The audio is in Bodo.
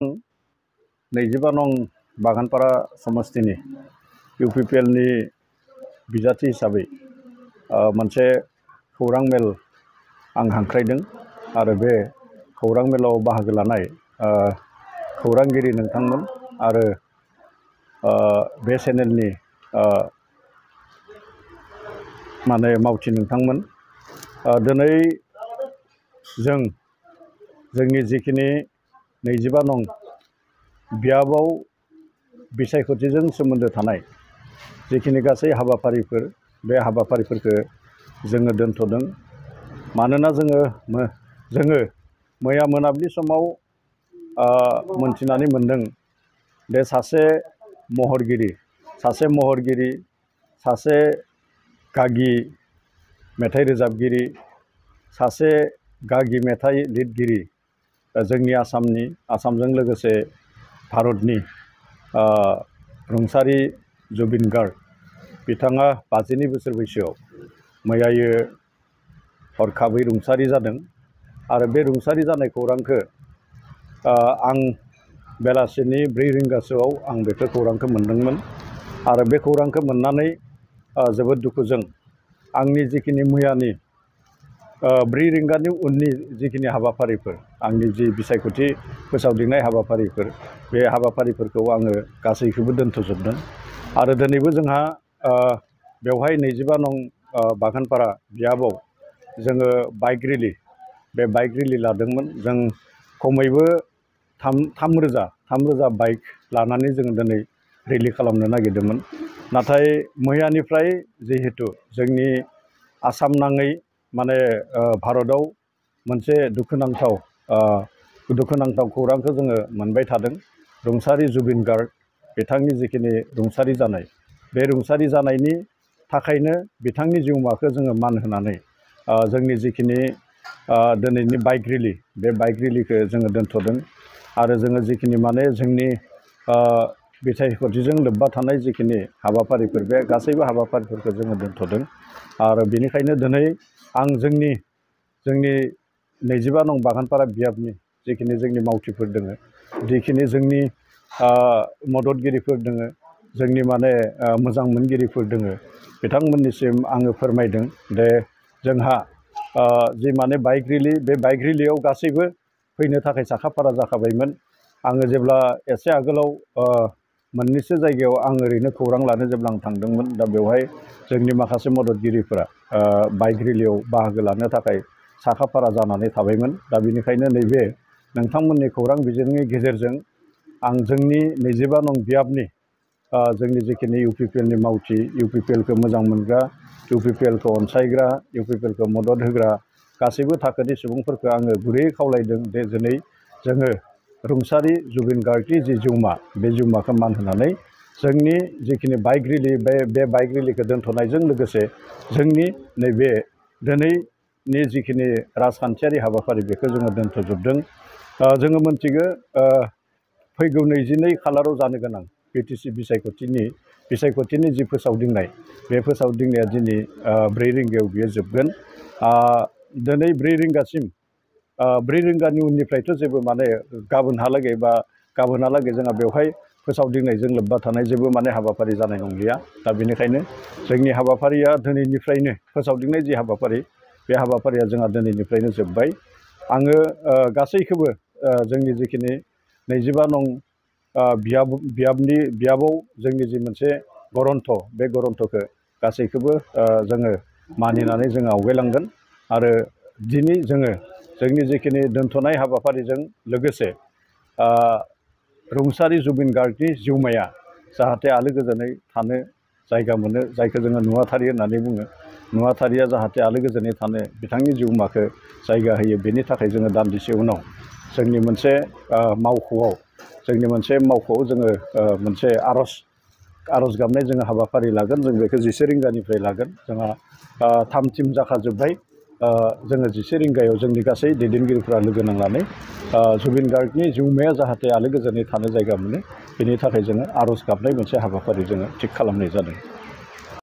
25 नं बागानपारा समस्तिनि इउपिपिएलनि बिजाथि हिसाबै मोनसे खौरां मेल आं हांख्रायदों आरो बे खौरां मेलाव बाहागो लानाय खौरांगिरि नोंथांमोन आरो बे चेनेलनि माने मावथि नोंथांमोन दिनै जोंनि जिखिनि 25 नं बियाबाव बिसायख'थिजों सोमोन्दो थानाय जिखिनि गासै हाबाफारिफोर बे हाबाफारिफोरखौ जोङो दोनथ'दों मानोना जोङो मैया मोनाबिलि समाव मोनथिनानै मोनदों बे सासे महरगिरि सासे गागि मेथाइ रोजाबगिरि सासे गागि मेथाइ लिरगिरि जोंनि आसामजों लोगोसे भारतनि रुंसारि जुबिन गार्ग बिथाङा 52 बोसोर बैसोआव मैयायो हरखाबै रुंसारि जादों आरो बे रुंसारि जानाय खौरांखौ आं बेलासिनि 4 रिंगासोआव आं बेफोर खौरांखौ मोनदोंमोन आरो बे खौरांखौ मोननानै जोबोद दुखुजों आंनि जिखिनि मैयानि 4 रिंगानि उननि जिखिनि हाबाफारिफोर आंनि जि बिसायख'थि फोसावदिंनाय हाबाफारिफोर बे हाबाफारिफोरखौ आङो गासैखौबो दोनथ'जोबदों आरो दिनैबो जोंहा बेवहाय 25 नं बागानपारा बियाबाव जोङो बाइक रिलि लादोंमोन जों खमैबो 3,000 बाइक लानानै जोङो दिनै रिलि खालामनो नागिरदोंमोन नाथाय मैयानिफ्राय जिहेतु जोंनि आसाम नाङै माने भारतआव मोनसे दुखुनांथाव खौरांखौ जोङो मोनबाय थादों रुंसारि जुबिन गार्ग बिथांनि जिखिनि रुंसारि जानाय बे रुंसारि जानायनि थाखायनो बिथांनि जिउमाखौ जोङो मान होनानै जोंनि जिखिनि दिनैनि बाइक रिलि बे बाइक रिलिखौ जोङो दोनथ'दों आरो जोङो जिखिनि माने जोंनि बिसायख'थिजों लोब्बा थानाय जिखिनि हाबाफारिफोर बे गासैबो हाबाफारिफोरखौ जोङो दोनथ'दों आरो बेनिखायनो दिनै आं जोंनि 25 नं बागानपारा बियाबनि जिखिनि जोंनि मावथिफोर दङ जिखिनि जोंनि मददगिरिफोर दङ जोंनि माने मोजां मोनगिरिफोर दङ बिथांमोननिसिम आङो फोरमायदों दे जोंहा जि माने बाइक रिलि बे बाइक रिलियाव गासैबो फैनो थाखाय साखाफारा जाखाबायमोन आङो जेब्ला एसे आगोलाव मोननैसो जायगायाव आं ओरैनो खौरां लानो जेब्ला आं थांदोंमोन दा बेवहाय जोंनि माखासे मददगिरिफोरा बाइक रिलियाव बाहागो लानो थाखाय साखाफारा जानानै थाबायमोन दा बेनिखायनो नैबे नोंथांमोननि खौरां बिजोंनि गेजेरजों आं जोंनि 25 नं बियाबनि जोंनि जिखिनि इउपिपिएलनि मावथि इउपिपिएलखौ मोजां मोनग्रा इउपिपिएलखौ अनसायग्रा इउपिपिएलखौ मदद होग्रा गासैबो थाखोनि सुबुंफोरखौ आङो गुरैयै खावलायदों दे दिनै जोङो रुंसारि जुबिन गार्गनि जि जिउमा बे जिउमाखौ मान होनानै जोंनि जिखिनि बाइक रिलि बे बाइक रिलिखौ दोनथ'नायजों लोगोसे जोंनि नैबे दिनैनि जिखिनि राजखान्थियारि हाबाफारि बेखौ जोङो दोनथ'जोबदों जोङो मोनथिगौ फैगौ 22 खालाराव जानो गोनां बिटिसि बिसायख'थिनि जि फोसावदिंनाय बे फोसावदिंनाया दिनै 4 रिंगायाव बियो जोबगोन दिनै 4 रिंगासिम 4 रिंगानि उननिफ्रायथ' जेबो माने गाबोनहालागै जोंहा बेवहाय फोसावदिंनायजों लोब्बा थानाय जेबो माने हाबाफारि जानाय नंलिया दा बेनिखायनो जोंनि हाबाफारिया दिनैनिफ्रायनो फोसावदिंनाय जि हाबाफारि बे हाबाफारिया जोंहा दिनैनिफ्रायनो जोब्बाय आङो गासैखौबो जोंनि जिखिनि 25 नं बियाबाव जोंनि जि मोनसे गरन्थ बे गरन्थखौ गासैखौबो जोङो मानिनानै जोङो आवगायलांगोन आरो दिनै जोङो जोंनि जिखिनि दोनथ'नाय हाबाफारिजों लोगोसे रुंसारि जुबिन गार्गनि जिउमाया जाहाथे आलो गोजोनै थानो जायगा मोनो जायखौ जोङो नुवाथारि होननानै बुङो नुवाथारिया जाहाथे आलो गोजोनै थानो बिथांनि जिउमाखौ जायगा होयो बेनि थाखाय जोङो दान्दिसे उनाव जोंनि मोनसे मावख'आव जोङो मोनसे आर'ज गाबनाय जोङो हाबाफारि लागोन जों बेखौ 11 रिंगानिफ्राय लागोन जोंहा 3 टिम जाखाजोब्बाय जोङो 11 रिंगायाव जोंनि गासै दैदेनगिरिफ्रा लोगो नांनानै जुबिन गार्गनि जिउमाया जाहाथे आलो गोजोनै थानो जायगा मोनो बेनि थाखाय जोङो आर'ज गाबनाय मोनसे हाबाफारि जोङो थिग खालामनाय जादों।